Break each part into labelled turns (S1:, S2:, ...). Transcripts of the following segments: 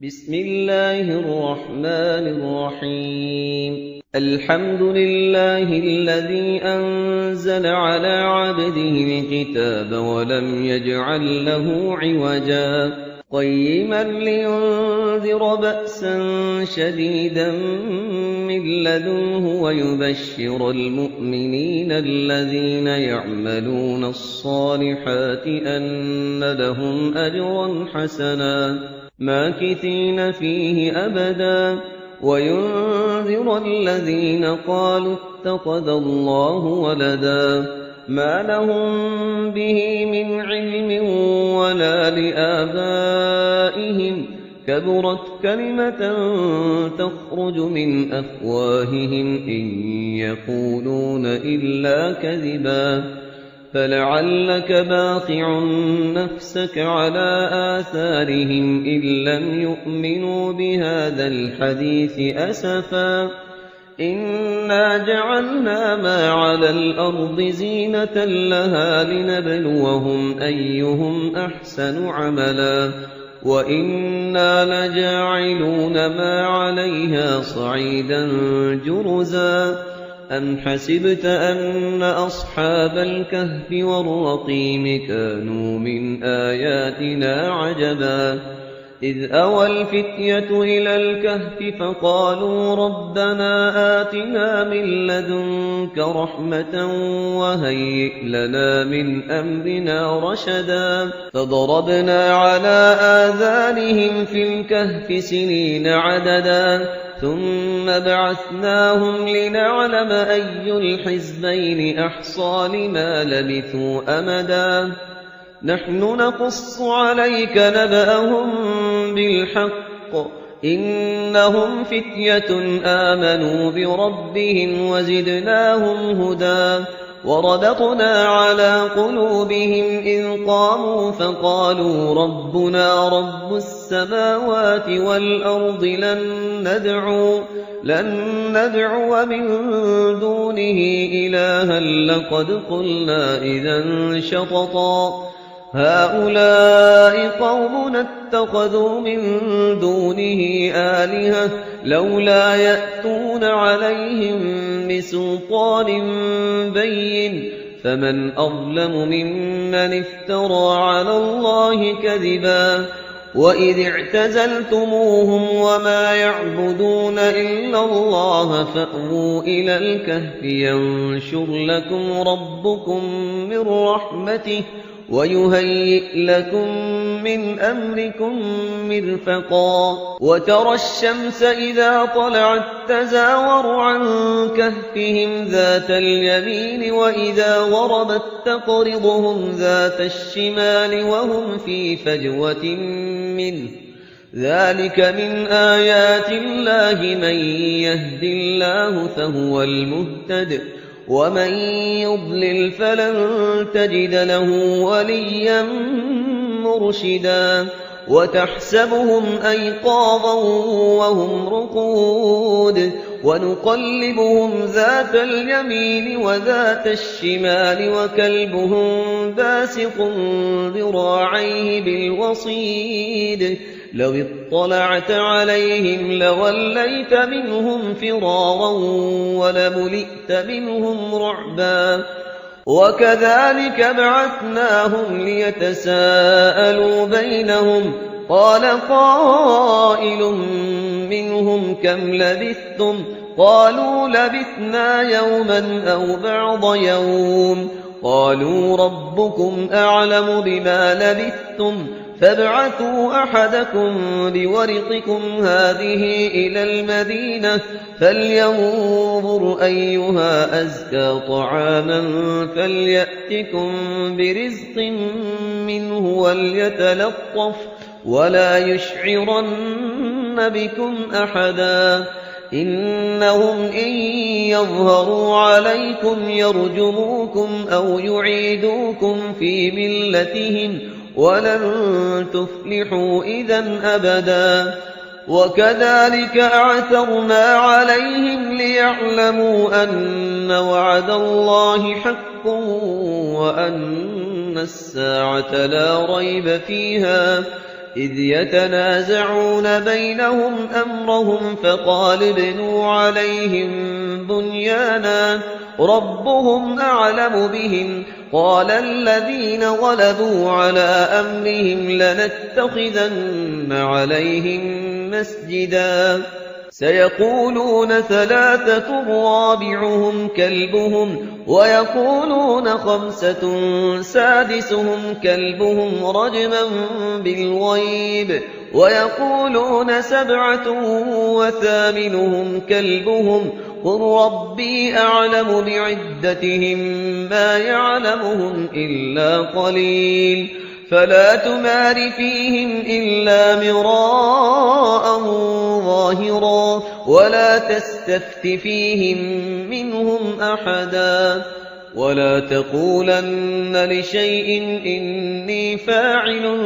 S1: بسم الله الرحمن الرحيم. الحمد لله الذي أنزل على عبده الكتاب ولم يجعل له عوجا قيما لينذر بأسا شديدا من لدنه ويبشر المؤمنين الذين يعملون الصالحات أن لهم أجرا حسنا ماكثين فيه أبدا وينذر الذين قالوا اتخذ الله ولدا ما لهم به من علم ولا لآبائهم كبرت كلمة تخرج من أفواههم إن يقولون إلا كذبا فلعلك باخع نفسك على آثارهم إن لم يؤمنوا بهذا الحديث أسفا إنا جعلنا ما على الأرض زينة لها لنبلوهم أيهم أحسن عملا وإنا لجاعلون ما عليها صعيدا جرزا أم حسبت أن أصحاب الكهف والرقيم كانوا من آياتنا عجبا إذ أوى الفتية إلى الكهف فقالوا ربنا آتنا من لدنك رحمة وهيئ لنا من أمرنا رشدا فضربنا على آذانهم في الكهف سنين عددا ثم بعثناهم لنعلم أي الحزبين أحصى لما لبثوا أمدا نحن نقص عليك نبأهم بالحق إنهم فتية آمنوا بربهم وزدناهم هدى وربطنا على قلوبهم إذ قاموا فقالوا ربنا رب السماوات والأرض لن ندعو من دونه إلها لقد قلنا إذا شططا هؤلاء قومنا اتخذوا من دونه آلهة لولا يأتون عليهم بسلطان بين فمن أظلم ممن افترى على الله كذبا وإذ اعتزلتموهم وما يعبدون إلا الله فأووا إلى الكهف ينشر لكم ربكم من رحمته ويهيئ لكم من أمركم مرفقا وترى الشمس إذا طلعت تزاور عن كهفهم ذات اليمين وإذا غربت تقرضهم ذات الشمال وهم في فجوة منه ذلك من آيات الله من يهد الله فهو المهتد ومن يضلل فلن تجد له وليا مرشدا وتحسبهم أيقاظا وهم رقود ونقلبهم ذات اليمين وذات الشمال وكلبهم باسق ذراعيه بالوصيد لو اطلعت عليهم لوليت منهم فرارا ولملئت منهم رعبا وكذلك بعثناهم ليتساءلوا بينهم قال قائل منهم كم لبثتم قالوا لبثنا يوما أو بعض يوم قالوا ربكم أعلم بما لبثتم فابعثوا أحدكم بورقكم هذه إلى المدينة فلينظر أيها أزكى طعاما فليأتكم برزق منه وليتلطف ولا يشعرن بكم أحدا إنهم إن يظهروا عليكم يرجموكم أو يعيدوكم في ملتهم ولن تفلحوا إذا أبدا وكذلك أعثرنا عليهم ليعلموا أن وعد الله حق وأن الساعة لا ريب فيها إذ يتنازعون بينهم أمرهم فقال ابنوا عليهم بنيانا ربهم أعلم بهم قال الذين غلبوا على أمرهم لنتخذن عليهم مسجدا سيقولون ثلاثة رابعهم كلبهم ويقولون خمسة سادسهم كلبهم رجما بالغيب ويقولون سبعة وثامنهم كلبهم قل ربي أعلم بعدتهم ما يعلمهم إلا قليل فلا تمار فيهم إلا مراء ظاهرا ولا تستفت فيهم منهم أحدا ولا تقولن لشيء إني فاعل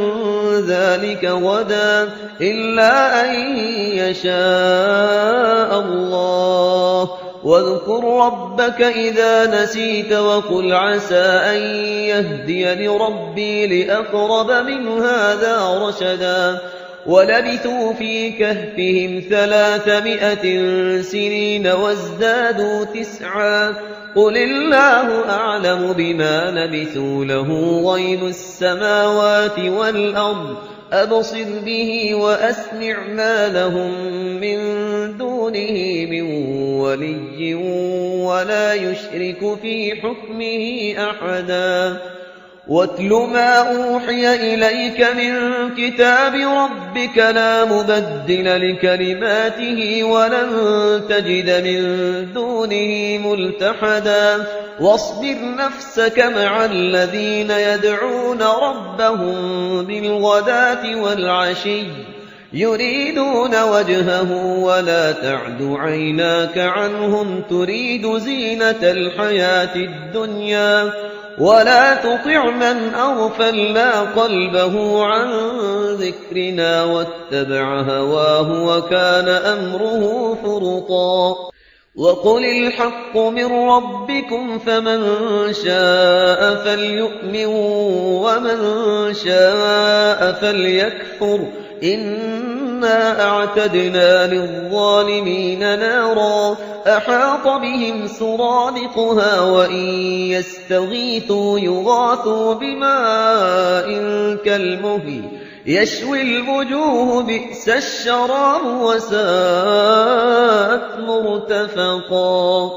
S1: ذلك غدا إلا أن يشاء الله واذكر ربك إذا نسيت وقل عسى أن يهديني ربي لأقرب من هذا رشدا ولبثوا في كهفهم 300 سنين وازدادوا 9 قل الله أعلم بما لبثوا له غيب السماوات والأرض أبصر به وأسمع ما لهم من دونه من ولي ولا يشرك في حكمه أحدا واتل ما أوحي إليك من كتاب ربك لا مبدل لكلماته ولن تجد من دونه ملتحدا واصبر نفسك مع الذين يدعون ربهم بالغداة والعشي يريدون وجهه ولا تعد عيناك عنهم تريد زينة الحياة الدنيا ولا تطع من أغفلنا قلبه عن ذكرنا واتبع هواه وكان أمره فرطا وقل الحق من ربكم فمن شاء فليؤمن ومن شاء فليكفر إنا أعتدنا للظالمين نارا أحاط بهم سرادقها وإن يستغيثوا يغاثوا بماء كالمهل يشوي الوجوه بئس الشراب وساءت مرتفقا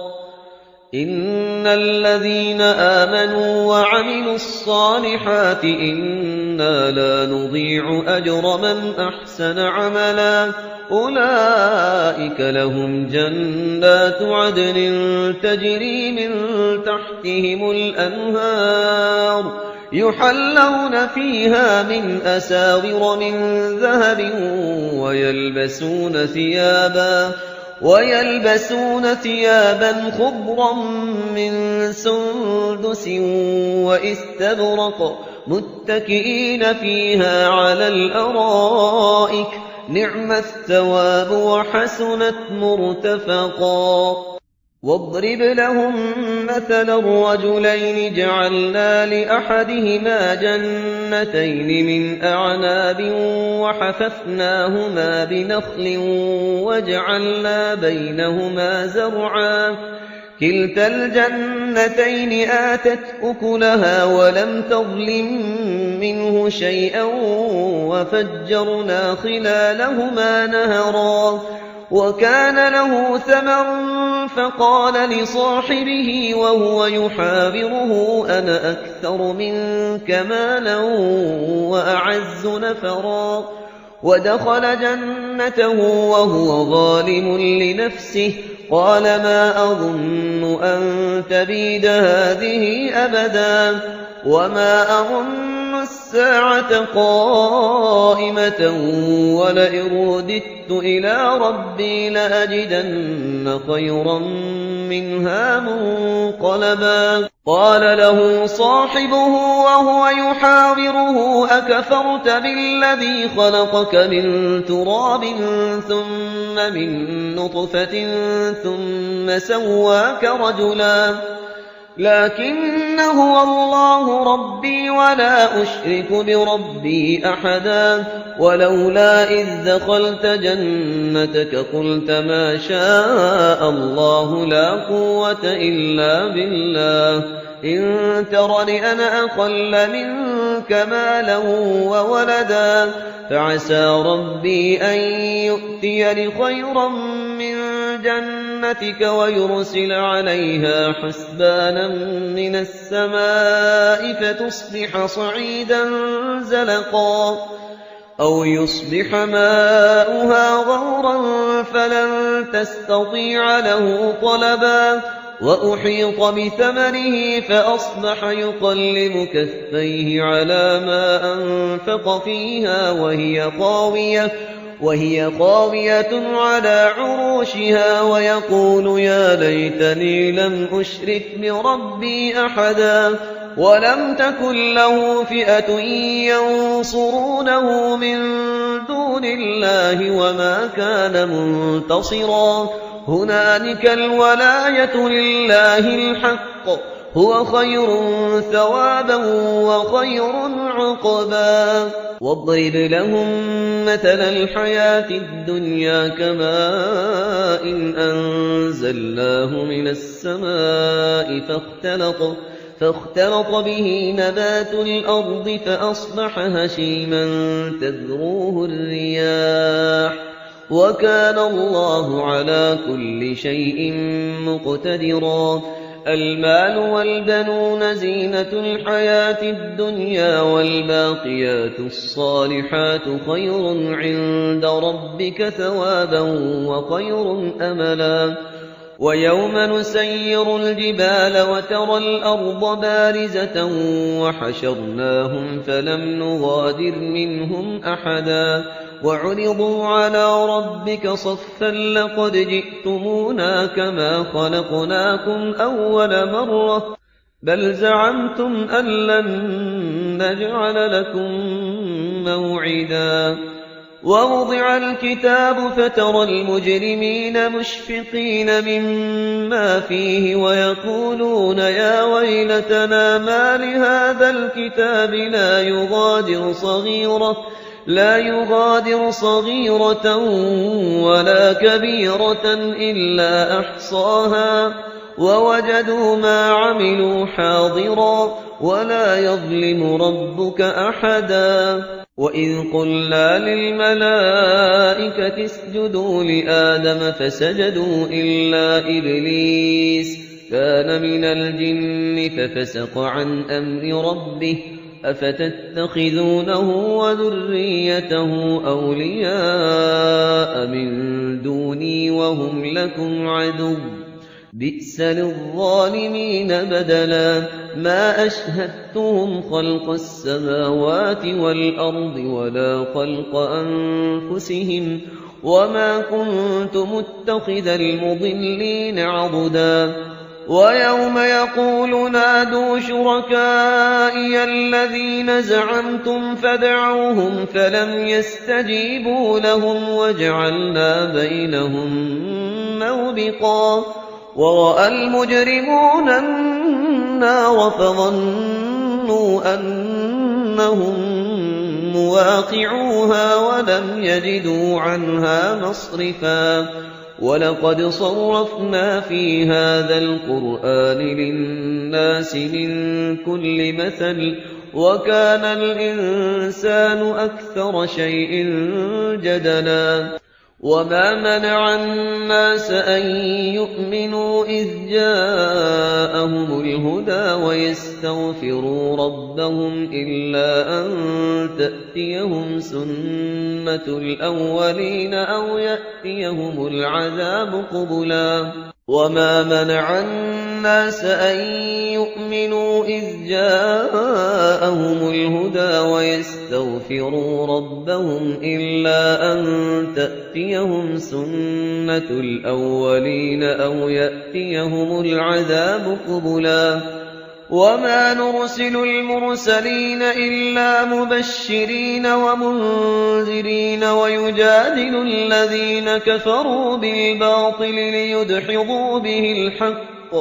S1: إن الذين آمنوا وعملوا الصالحات إنا لا نضيع أجر من أحسن عملا أولئك لهم جنات عدن تجري من تحتهم الأنهار يحلون فيها من أساور من ذهب ويلبسون ثيابا خضرا من سندس واستبرق متكئين فيها على الأرائك نعم الثواب وحسنت مرتفقا واضرب لهم مثلا الرجلين جعلنا لأحدهما جنتين من أعناب وحففناهما بنخل وجعلنا بينهما زرعا كلتا الجنتين آتت أكلها ولم تظلم منه شيئا وفجرنا خلالهما نهرا وكان له ثمر فقال لصاحبه وهو يحاوره أنا أكثر منك مالا وأعز نفرا ودخل جنته وهو ظالم لنفسه قال ما أظن أن تبيد هذه أبدا وما أظن الساعة قائمة ولئن رددت إلى ربي لأجدن خيرا منها منقلبا قال له صاحبه وهو يحاوره أكفرت بالذي خلقك من تراب ثم من نطفة ثم سواك رجلا لكن هو الله ربي ولا أشرك بربي أحدا ولولا إذ دخلت جنتك قلت ما شاء الله لا قوة إلا بالله إن ترني أنا أقل منك مالا وولدا فعسى ربي أن يؤتيني خيرا من جنتك ويرسل عليها حسبانا من السماء فتصبح صعيدا زلقا أو يصبح ماؤها غورا فلن تستطيع له طلبا وأحيط بثمنه فأصبح يقلب كفيه على ما أنفق فيها وهي خاوية على عروشها ويقول يا ليتني لم أشرك بربي أحدا ولم تكن له فئة ينصرونه من دون الله وما كان منتصرا هنالك الولاية لله الحق هو خير ثوابا وخير عقبا واضرب لهم مثل الحياة الدنيا كماء أنزلناه من السماء فاختلط به نبات الأرض فأصبح هشيما تذروه الرياح وكان الله على كل شيء مقتدرا المال والبنون زينة الحياة الدنيا والباقيات الصالحات خير عند ربك ثوابا وخير أملا ويوم نسير الجبال وترى الأرض بارزة وحشرناهم فلم نغادر منهم أحدا وعرضوا على ربك صفا لقد جئتمونا كما خلقناكم أول مرة بل زعمتم أن لن نجعل لكم موعدا ووضع الكتاب فترى المجرمين مشفقين مما فيه ويقولون يا ويلتنا ما لهذا الكتاب لا يغادر صغيرة ولا كبيرة إلا أحصاها ووجدوا ما عملوا حاضرا ولا يظلم ربك أحدا وإذ قلنا للملائكة اسجدوا لآدم فسجدوا إلا إبليس كان من الجن ففسق عن أمر ربه أفتتخذونه وذريته أولياء من دوني وهم لكم عدو بئس للظالمين بدلا ما أشهدتهم خلق السماوات والأرض ولا خلق أنفسهم وما كنت متخذ المضلين عضدا ويوم يقول نادوا شركائي الذين زعمتم فدعوهم فلم يستجيبوا لهم وجعلنا بينهم موبقا ورأى المجرمون النار فظنوا أنهم مواقعوها ولم يجدوا عنها مصرفا ولقد صرفنا في هذا القرآن للناس من كل مثل وكان الإنسان أكثر شيء جدلا وما منع الناس أن يؤمنوا إذ جاءهم الهدى ويستغفروا ربهم إلا أن تأتيهم سنة الأولين أو يأتيهم العذاب قبلا وما منع الناس أن يؤمنوا إذ جاءهم الهدى ويستغفروا ربهم إلا أن تأتيهم سنة الأولين أو يأتيهم العذاب قبلا وما نرسل المرسلين إلا مبشرين ومنذرين ويجادل الذين كفروا بالباطل ليدحضوا به الحق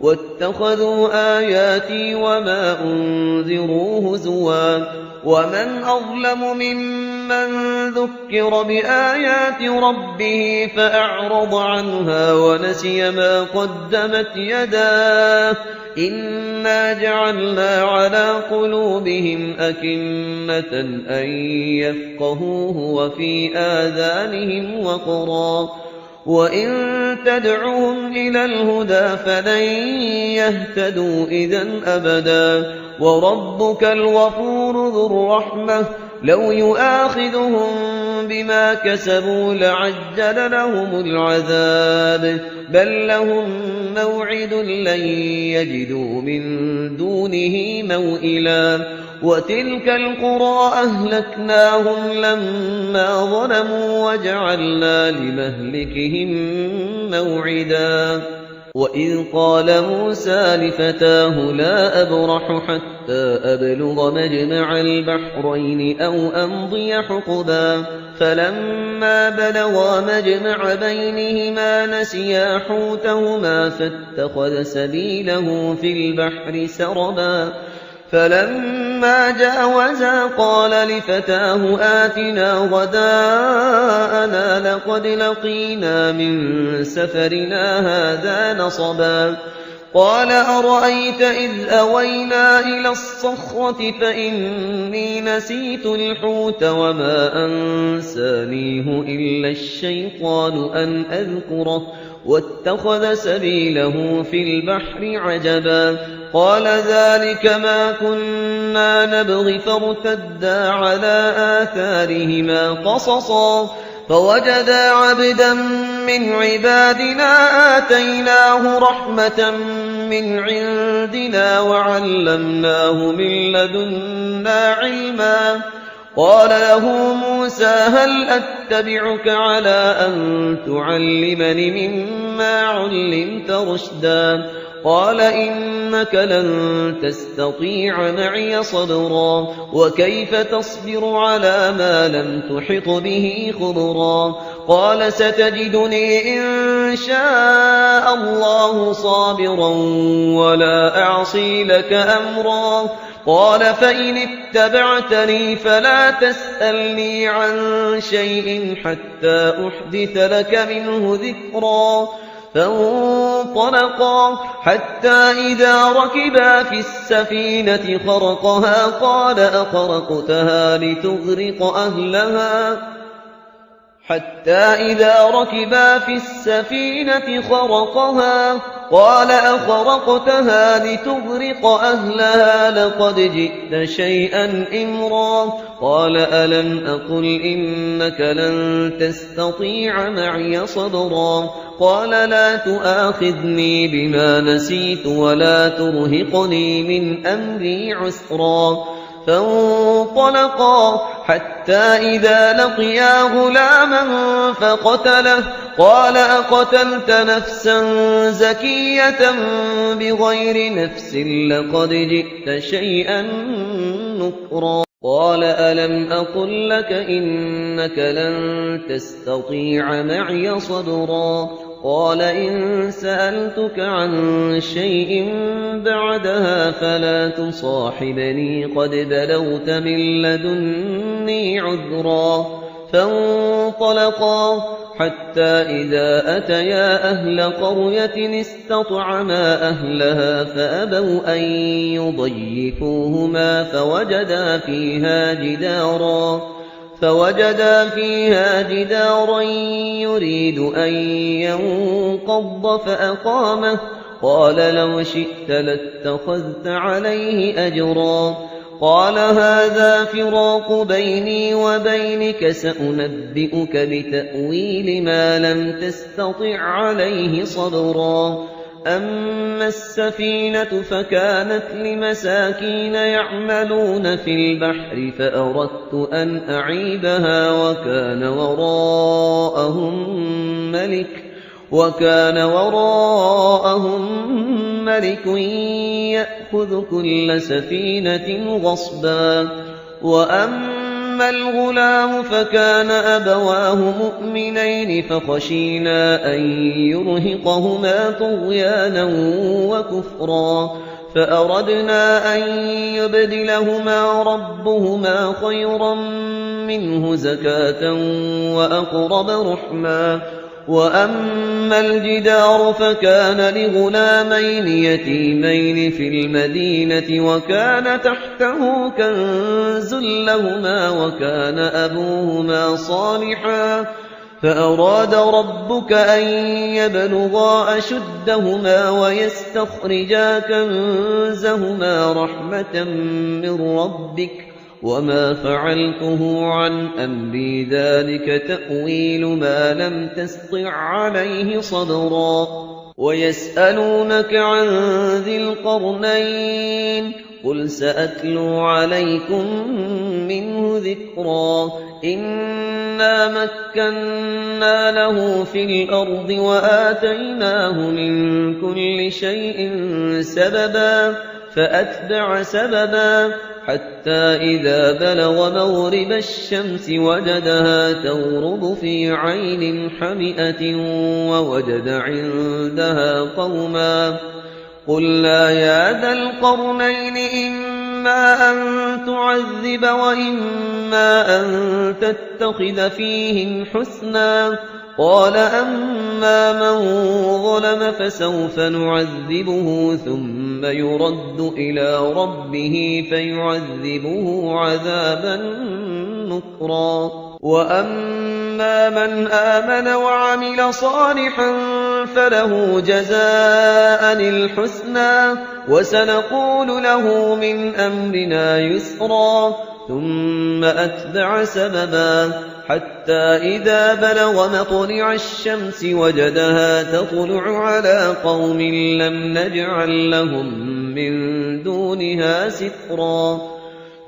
S1: واتخذوا آياتي وما أنذروا هزوا ومن أظلم ممن ممن ذكر بآيات ربه فأعرض عنها ونسي ما قدمت يداه إنا جعلنا على قلوبهم أكنة أن يفقهوه وفي آذانهم وقرا وإن تدعوهم إلى الهدى فلن يهتدوا إذا أبدا وربك الغفور ذو الرحمة لو يؤاخذهم بما كسبوا لعجل لهم العذاب بل لهم موعد لن يجدوا من دونه موئلا وتلك القرى أهلكناهم لما ظلموا وجعلنا لمهلكهم موعدا وإذ قال موسى لفتاه لا أبرح حتى أبلغ مجمع البحرين أو أمضي حقبا فلما بلغا مجمع بينهما نسيا حوتهما فاتخذ سبيله في البحر سربا فلما جاوزا قال لفتاه آتنا غداءنا لقد لقينا من سفرنا هذا نصبا قال أرأيت إذ أوينا إلى الصخرة فإني نسيت الحوت وما أنسانيه إلا الشيطان أن أذكره واتخذ سبيله في البحر عجبا قال ذلك ما كنا نبغي فارتدا على آثارهما قصصا فوجدا عبدا من عبادنا آتيناه رحمة من عندنا وعلمناه من لدنا علما قال له موسى هل أتبعك على أن تعلمني مما علمت رشدا قال إنك لن تستطيع معي صبرا وكيف تصبر على ما لم تحط به خبرا قال ستجدني إن شاء الله صابرا ولا أعصي لك أمرا قال فإن اتبعتني فلا تسألني عن شيء حتى أحدث لك منه ذكرا فانطلقا حتى إذا ركبا في السفينة خرقها قال أخرقتها لتغرق أهلها حتى إذا ركبا في السفينة خرقها قال أخرقتها لتغرق أهلها لقد جئت شيئا إمرا قال ألم أقل إنك لن تستطيع معي صبرا قال لا تؤاخذني بما نسيت ولا ترهقني من أمري عسرا فانطلقا حتى إذا لقيا غلاما فقتله قال أقتلت نفسا زكية بغير نفس لقد جئت شيئا نكرا قال ألم أقل لك إنك لن تستطيع معي صبرا قال إن سألتك عن شيء بعدها فلا تصاحبني قد بلغت من لدني عذرا فانطلقا حتى إذا أتيا أهل قرية استطعما أهلها فأبوا أن يضيفوهما فوجدا فيها جدارا يريد أن ينقض فأقامه قال لو شئت لاتخذت عليه أجرا قال هذا فراق بيني وبينك سأنبئك بتأويل ما لم تستطع عليه صبرا أما السفينة فكانت لمساكين يعملون في البحر فأردت أن أعيبها وكان وراءهم ملك يأخذ كل سفينة غصبا وأما الغلام فكان أبواه مؤمنين فخشينا أن يرهقهما طغيانا وكفرا فأردنا أن يبدلهما ربهما خيرا منه زكاة وأقرب رحما. وأما الجدار فكان لغلامين يتيمين في المدينة وكان تحته كنز لهما وكان أبوهما صالحا فأراد ربك أن يبلغا أشدهما ويستخرجا كنزهما رحمة من ربك وما فعلته عن أمري ذلك تأويل ما لم تسطع عليه صبرا. ويسألونك عن ذي القرنين قل سأتلو عليكم منه ذكرا. إنا مكنا له في الأرض وآتيناه من كل شيء سببا فأتبع سببا حتى إذا بلغ مغرب الشمس وجدها تغرب في عين حمئة ووجد عندها قوما قلنا يا ذا القرنين إما أن تعذب وإما أن تتخذ فيهم حسنا. قال أما من ظلم فسوف نعذبه ثم يرد إلى ربه فيعذبه عذابا نكرا. وأما من آمن وعمل صالحا فله جزاء الحسنى وسنقول له من أمرنا يسرا. ثم أتبع سببا حتى إذا بلغ مطلع الشمس وجدها تطلع على قوم لم نجعل لهم من دونها سترا.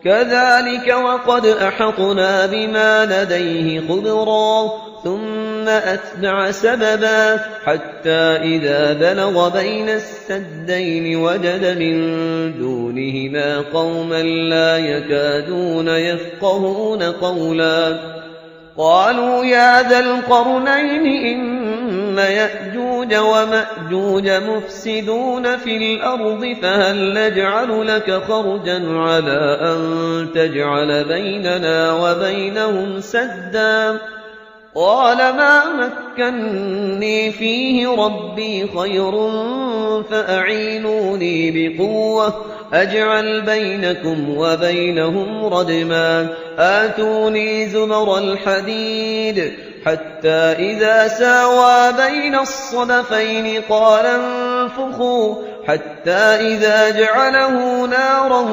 S1: كذلك وقد أحطنا بما لديه خبرا. ثم أتبع سببا حتى إذا بلغ بين السدين وجد من دونهما قوما لا يكادون يفقهون قولا. قالوا يا ذا القرنين إن يأجوج ومأجوج مفسدون في الأرض فهل نجعل لك خرجا على أن تجعل بيننا وبينهم سدا. قال ما مكني فيه ربي خير فأعينوني بقوة أجعل بينكم وبينهم ردما. آتوني زبر الحديد حتى إذا ساوى بين الصدفين قال انفخوا حتى إذا جعله نارا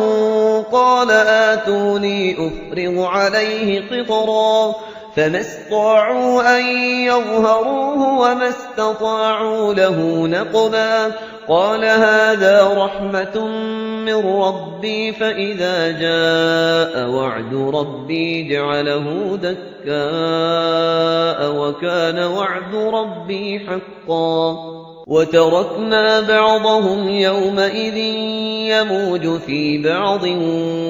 S1: قال آتوني أفرغ عليه قطرا. فما استطاعوا أن يظهروه وما استطاعوا له نقبا. قال هذا رحمة من ربي فإذا جاء وعد ربي جعله دكاء وكان وعد ربي حقا. وتركنا بعضهم يومئذ يموج في بعض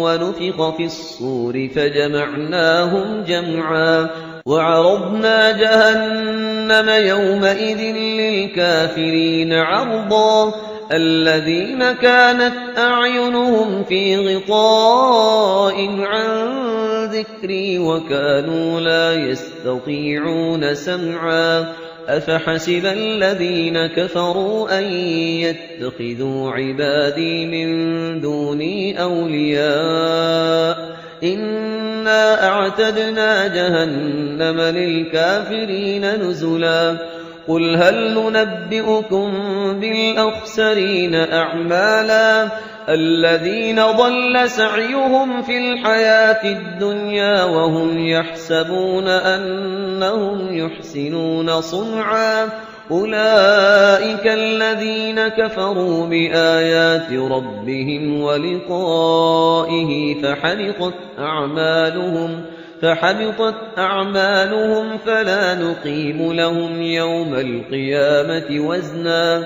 S1: ونفخ في الصور فجمعناهم جمعا. وعرضنا جهنم يومئذ للكافرين عرضا. الذين كانت أعينهم في غطاء عن ذكري وكانوا لا يستطيعون سمعا. أفحسب الذين كفروا أن يتخذوا عبادي من دوني أولياء إنا أعتدنا جهنم للكافرين نزلا. قل هل ننبئكم بالأخسرين أعمالا الذين ضل سعيهم في الحياة الدنيا وهم يحسبون أنهم يحسنون صنعا. أولئك الذين كفروا بآيات ربهم ولقائه فحبطت أعمالهم فلا نقيم لهم يوم القيامة وزنا.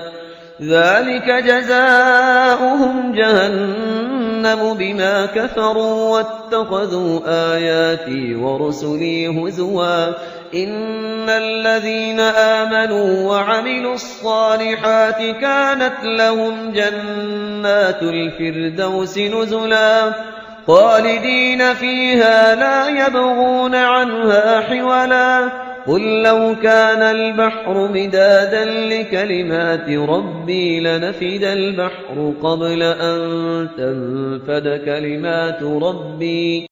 S1: ذلك جزاؤهم جهنم بما كفروا واتخذوا آياتي ورسلي هزوا. إن الذين آمنوا وعملوا الصالحات كانت لهم جنات الفردوس نزلا خالدين فيها لا يبغون عنها حولا قل لو كان البحر مدادا لكلمات ربي لنفد البحر قبل أن تنفد كلمات ربي